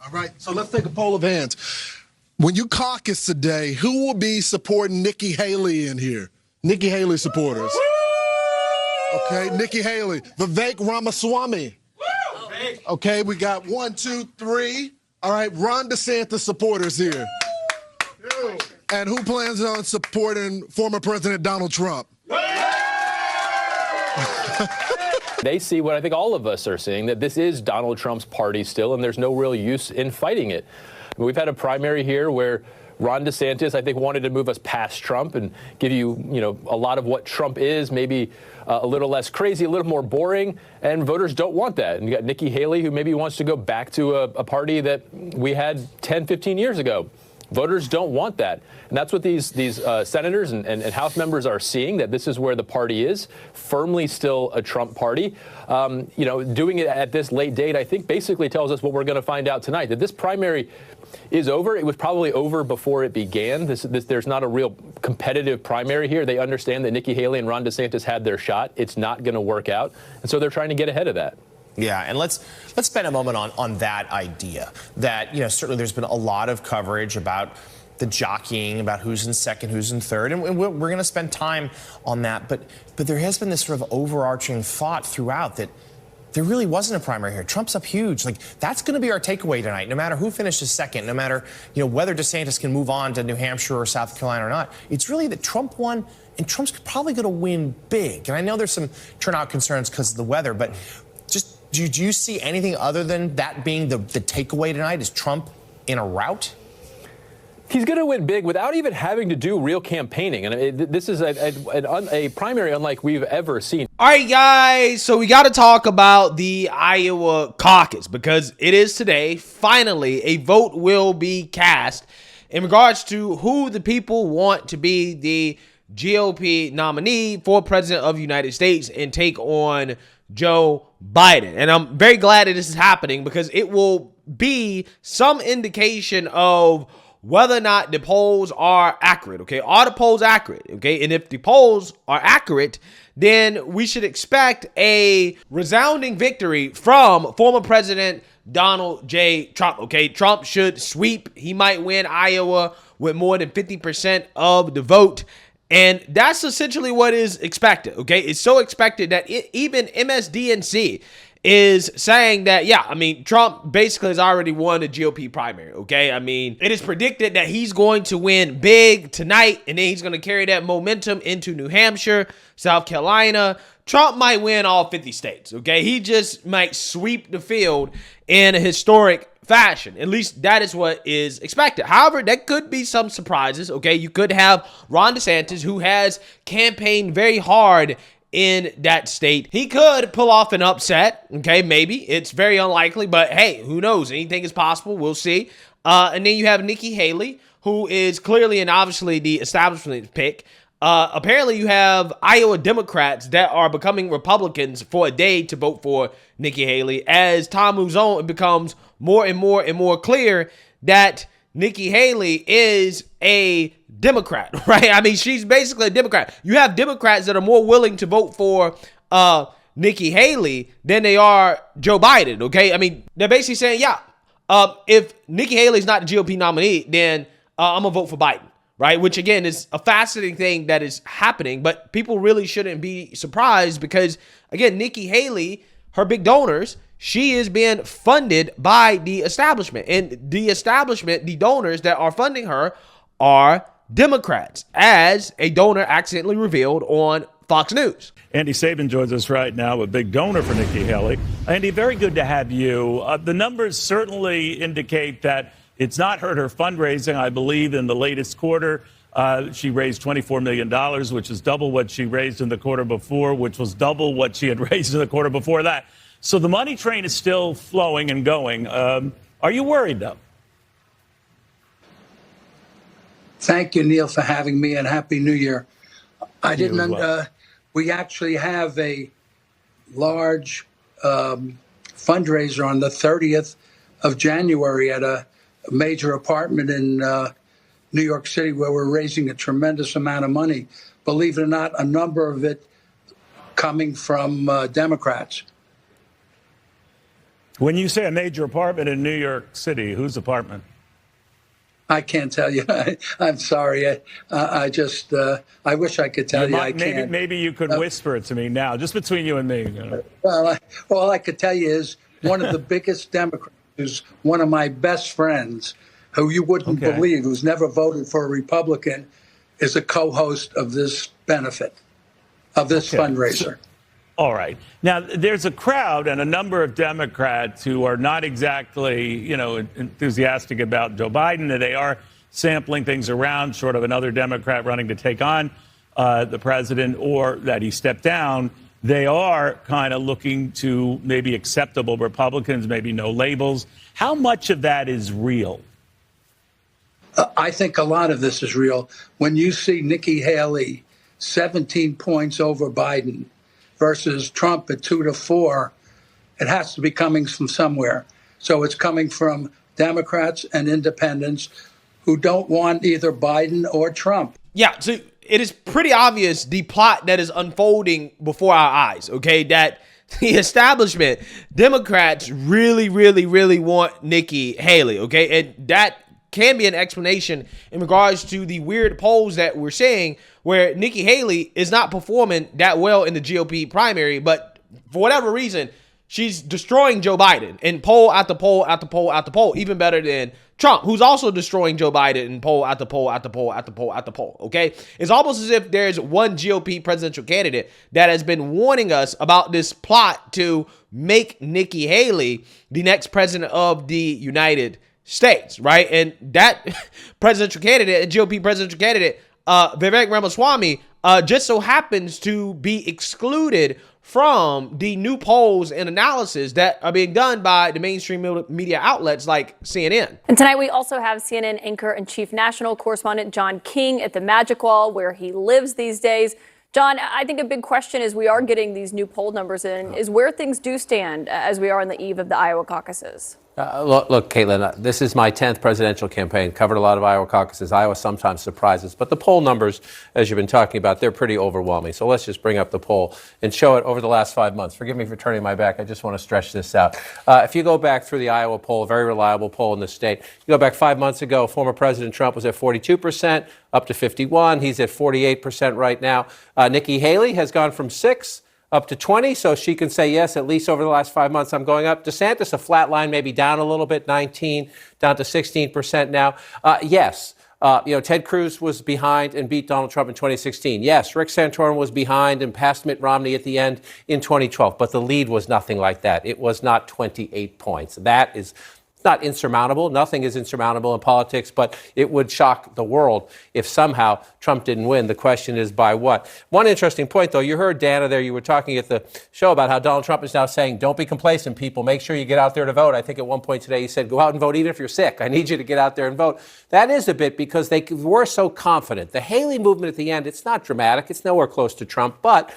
All right, so let's take a poll of hands. When you caucus today, who will be supporting Nikki Haley in here? Nikki Haley supporters. Okay, Nikki Haley. Vivek Ramaswamy. Okay, we got 1, 2, 3. All right, Ron DeSantis supporters here. And who plans on supporting former President Donald Trump? They see what I think all of us are seeing, that this is Donald Trump's party still, and there's no real use in fighting it. I mean, we've had a primary here where Ron DeSantis, I think, wanted to move us past Trump and give you, a lot of what Trump is, maybe a little less crazy, a little more boring, and voters don't want that. And you got Nikki Haley, who maybe wants to go back to a party that we had 10, 15 years ago. Voters don't want that. And that's what these senators and House members are seeing, that this is where the party is, firmly still a Trump party. Doing it at this late date, I think, basically tells us what we're going to find out tonight, that this primary is over. It was probably over before it began. There's not a real competitive primary here. They understand that Nikki Haley and Ron DeSantis had their shot. It's not going to work out. And so they're trying to get ahead of that. Yeah, and let's spend a moment on that idea that, certainly there's been a lot of coverage about the jockeying, about who's in second, who's in third, and we're going to spend time on that. But there has been this sort of overarching thought throughout that there really wasn't a primary here. Trump's up huge. Like, that's going to be our takeaway tonight, no matter who finishes second, no matter, whether DeSantis can move on to New Hampshire or South Carolina or not. It's really that Trump won, and Trump's probably going to win big. And I know there's some turnout concerns because of the weather, but just do you see anything other than that being the takeaway tonight? Is Trump in a rout? He's going to win big without even having to do real campaigning. And this is a primary unlike we've ever seen. All right, guys. So we got to talk about the Iowa caucus because it is today. Finally, a vote will be cast in regards to who the people want to be the GOP nominee for President of the United States and take on Joe Biden. And I'm very glad that this is happening because it will be some indication of whether or not the polls are accurate, okay? Are the polls accurate, okay? And if the polls are accurate, then we should expect a resounding victory from former President Donald J. Trump, okay? Trump should sweep. He might win Iowa with more than 50% of the vote. And that's essentially what is expected, okay? It's so expected that even MSNBC is saying that, Trump basically has already won the GOP primary, okay? It is predicted that he's going to win big tonight, and then he's going to carry that momentum into New Hampshire, South Carolina. Trump might win all 50 states, okay? He just might sweep the field in a historic fashion. At least that is what is expected. However, there could be some surprises, okay? You could have Ron DeSantis, who has campaigned very hard in that state. He could pull off an upset, okay? Maybe. It's very unlikely, but hey, who knows? Anything is possible. We'll see. And then you have Nikki Haley, who is clearly and obviously the establishment pick. Apparently, you have Iowa Democrats that are becoming Republicans for a day to vote for Nikki Haley. As time moves on, it becomes more and more and more clear that Nikki Haley is a Democrat, right? She's basically a Democrat. You have Democrats that are more willing to vote for Nikki Haley than they are Joe Biden, okay? They're basically saying, if Nikki Haley's not the GOP nominee, then I'm going to vote for Biden. Right, which again is a fascinating thing that is happening, but people really shouldn't be surprised because, again, Nikki Haley, her big donors, she is being funded by the establishment. And the establishment, the donors that are funding her are Democrats, as a donor accidentally revealed on Fox News. Andy Sabin joins us right now, a big donor for Nikki Haley. Andy, very good to have you. The numbers certainly indicate that it's not hurt her fundraising. I believe in the latest quarter, she raised $24 million, which is double what she raised in the quarter before, which was double what she had raised in the quarter before that. So the money train is still flowing and going. Are you worried, though? Thank you, Neil, for having me, and Happy New Year. We actually have a large fundraiser on the 30th of January at a major apartment in New York City where we're raising a tremendous amount of money. Believe it or not, a number of it coming from Democrats. When you say a major apartment in New York City, whose apartment? I can't tell you. I'm sorry. I just, I wish I could tell you. I can't. Maybe you could whisper it to me now, just between you and me. Well, all I could tell you is one of the biggest Democrats, who's one of my best friends, who you wouldn't believe, who's never voted for a Republican, is a co-host of this benefit, of this fundraiser. All right. Now, there's a crowd and a number of Democrats who are not exactly, enthusiastic about Joe Biden, and they are sampling things around, sort of another Democrat running to take on the president or that he stepped down. They are kind of looking to maybe acceptable Republicans, maybe no labels. How much of that is real? I think a lot of this is real. When you see Nikki Haley 17 points over Biden versus Trump at 2-4, it has to be coming from somewhere. So it's coming from Democrats and independents who don't want either Biden or Trump. Yeah, so it is pretty obvious the plot that is unfolding before our eyes, okay? That the establishment, Democrats really, really, really want Nikki Haley, okay? And that can be an explanation in regards to the weird polls that we're seeing where Nikki Haley is not performing that well in the GOP primary, but for whatever reason, she's destroying Joe Biden in poll after poll after poll after poll, even better than Trump, who's also destroying Joe Biden in poll after poll after poll after poll after poll, okay? It's almost as if there's one GOP presidential candidate that has been warning us about this plot to make Nikki Haley the next president of the United States, right? And that presidential candidate, GOP presidential candidate, Vivek Ramaswamy, just so happens to be excluded from the new polls and analysis that are being done by the mainstream media outlets like CNN. And tonight we also have CNN anchor and chief national correspondent John King at the Magic Wall, where he lives these days. John, I think a big question is we are getting these new poll numbers in, is where things do stand as we are on the eve of the Iowa caucuses. Look, Caitlin, this is my 10th presidential campaign. Covered a lot of Iowa caucuses. Iowa sometimes surprises. But the poll numbers, as you've been talking about, they're pretty overwhelming. So let's just bring up the poll and show it over the last 5 months. Forgive me for turning my back. I just want to stretch this out. If you go back through the Iowa poll, a very reliable poll in the state, you go back 5 months ago, former President Trump was at 42%, up to 51. He's at 48% right now. Nikki Haley has gone from 6 up to 20, so she can say, yes, at least over the last 5 months, I'm going up. DeSantis, a flat line, maybe down a little bit, 19, down to 16% now. Yes, Ted Cruz was behind and beat Donald Trump in 2016. Yes, Rick Santorum was behind and passed Mitt Romney at the end in 2012, but the lead was nothing like that. It was not 28 points. That is not insurmountable. Nothing is insurmountable in politics, but it would shock the world if somehow Trump didn't win. The question is by what? One interesting point, though, you heard Dana there, you were talking at the show about how Donald Trump is now saying, don't be complacent, people. Make sure you get out there to vote. I think at one point today he said, go out and vote even if you're sick. I need you to get out there and vote. That is a bit because they were so confident. The Haley movement at the end, it's not dramatic. It's nowhere close to Trump, but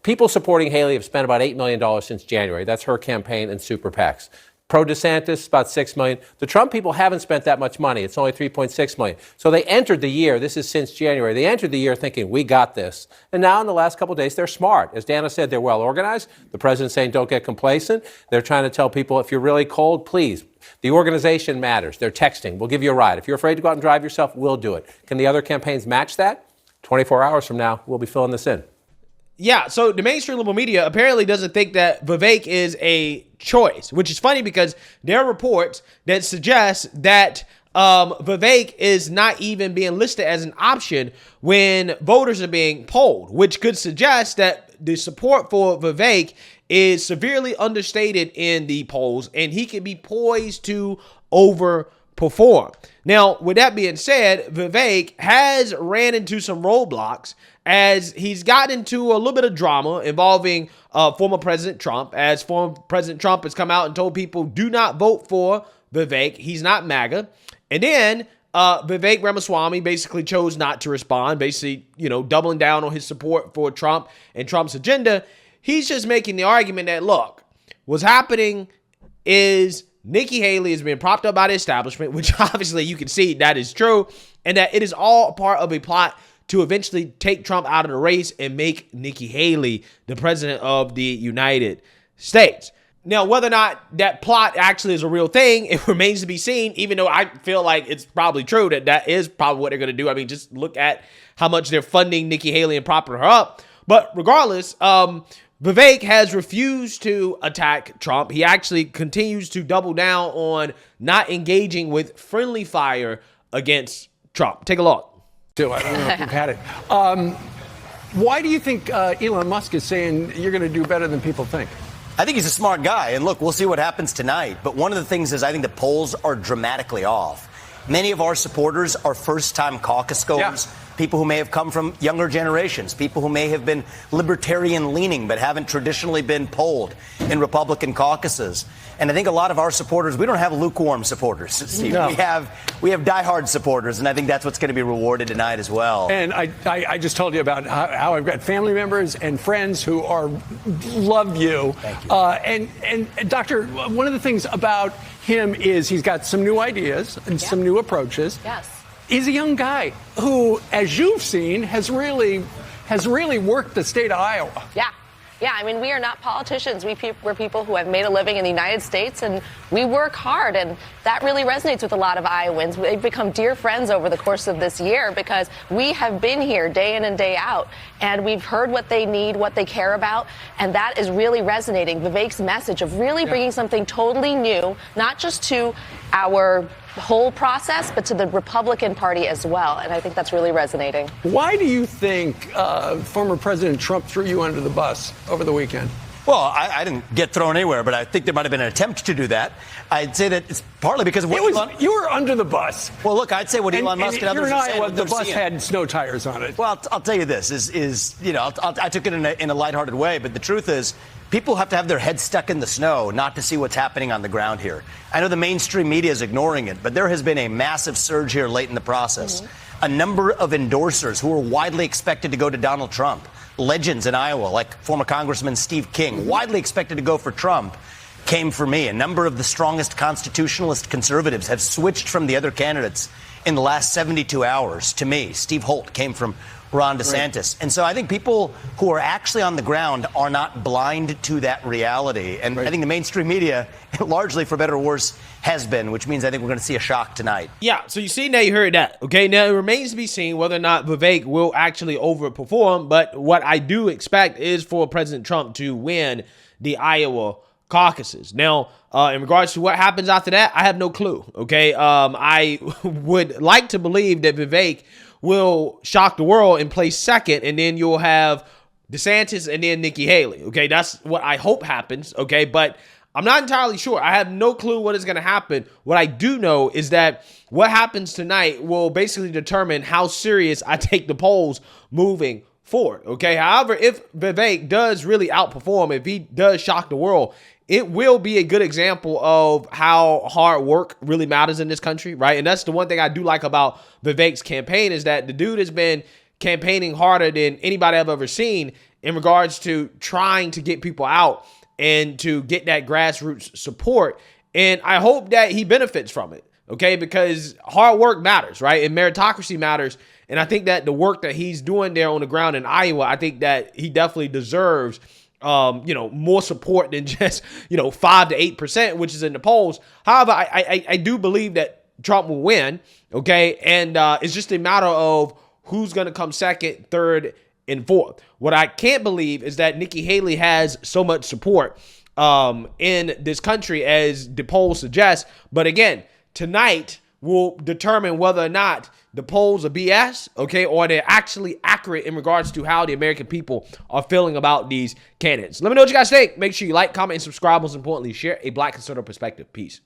people supporting Haley have spent about $8 million since January. That's her campaign and super PACs. Pro-DeSantis, about $6 million. The Trump people haven't spent that much money. It's only $3.6 million. So they entered the year, this is since January, they entered the year thinking, we got this. And now in the last couple of days, they're smart. As Dana said, they're well organized. The president's saying, don't get complacent. They're trying to tell people, if you're really cold, please. The organization matters. They're texting. We'll give you a ride. If you're afraid to go out and drive yourself, we'll do it. Can the other campaigns match that? 24 hours from now, we'll be filling this in. Yeah, so the mainstream liberal media apparently doesn't think that Vivek is a choice, which is funny because there are reports that suggest that Vivek is not even being listed as an option when voters are being polled, which could suggest that the support for Vivek is severely understated in the polls and he could be poised to overperform. Now, with that being said, Vivek has ran into some roadblocks as he's gotten into a little bit of drama involving former President Trump, as former President Trump has come out and told people, do not vote for Vivek. He's not MAGA. And then Vivek Ramaswamy basically chose not to respond, basically, doubling down on his support for Trump and Trump's agenda. He's just making the argument that, look, what's happening is Nikki Haley is being propped up by the establishment, which obviously you can see that is true, and that it is all part of a plot to eventually take Trump out of the race and make Nikki Haley the president of the United States. Now, whether or not that plot actually is a real thing, it remains to be seen, even though I feel like it's probably true that is probably what they're going to do. I mean, just look at how much they're funding Nikki Haley and propping her up. But regardless, Vivek has refused to attack Trump. He actually continues to double down on not engaging with friendly fire against Trump. Take a look. I don't know if you've had it. Why do you think Elon Musk is saying you're going to do better than people think? I think he's a smart guy. And look, we'll see what happens tonight. But one of the things is I think the polls are dramatically off. Many of our supporters are first-time caucus goers, people who may have come from younger generations, people who may have been libertarian-leaning but haven't traditionally been polled in Republican caucuses. And I think a lot of our supporters, we don't have lukewarm supporters, Steve. No. We have diehard supporters, and I think that's what's going to be rewarded tonight as well. And I just told you about how I've got family members and friends who love you. Thank you. And Doctor, one of the things about him is he's got some new ideas and some new approaches. Yes. He's a young guy who, as you've seen, has really worked the state of Iowa. Yeah. Yeah, I mean, we are not politicians. We're people who have made a living in the United States, and we work hard, and that really resonates with a lot of Iowans. They've become dear friends over the course of this year because we have been here day in and day out, and we've heard what they need, what they care about, and that is really resonating. Vivek's message of really bringing something totally new, not just to our whole process, but to the Republican Party as well. And I think that's really resonating. Why do you think former President Trump threw you under the bus over the weekend? Well, I didn't get thrown anywhere, but I think there might have been an attempt to do that. I'd say that it's partly because of what you were under the bus. Well, look, I'd say what Elon Musk and others are saying. The bus had snow tires on it. Well, I'll tell you this: I took it in a lighthearted way, but the truth is, people have to have their heads stuck in the snow not to see what's happening on the ground here. I know the mainstream media is ignoring it, but there has been a massive surge here late in the process. A number of endorsers who were widely expected to go to Donald Trump, legends in Iowa, like former Congressman Steve King, widely expected to go for Trump, came for me. A number of the strongest constitutionalist conservatives have switched from the other candidates in the last 72 hours to me. Steve Holt came from Ron DeSantis. Right. And so I think people who are actually on the ground are not blind to that reality. And I think the mainstream media, largely for better or worse, has been, which means I think we're going to see a shock tonight. Yeah, so you see, now you heard that. Okay, now it remains to be seen whether or not Vivek will actually overperform. But what I do expect is for President Trump to win the Iowa caucuses. Now, in regards to what happens after that, I have no clue. Okay, I would like to believe that Vivek will shock the world and place second, and then you'll have DeSantis and then Nikki Haley. Okay, that's what I hope happens. Okay, but I'm not entirely sure. I have no clue what is going to happen. What I do know is that what happens tonight will basically determine how serious I take the polls moving forward. Okay, however, if Vivek does really outperform, if he does shock the world, it will be a good example of how hard work really matters in this country, right? And that's the one thing I do like about Vivek's campaign is that the dude has been campaigning harder than anybody I've ever seen in regards to trying to get people out and to get that grassroots support. And I hope that he benefits from it, okay? Because hard work matters, right? And meritocracy matters. And I think that the work that he's doing there on the ground in Iowa, I think that he definitely deserves more support than just, 5 to 8%, which is in the polls. However, I do believe that Trump will win, okay? And it's just a matter of who's going to come second, third, and fourth. What I can't believe is that Nikki Haley has so much support in this country as the polls suggest. But again, tonight will determine whether or not the polls are BS, okay, or they're actually accurate in regards to how the American people are feeling about these candidates. Let me know what you guys think. Make sure you like, comment, and subscribe. Most importantly, share a Black conservative perspective. Peace.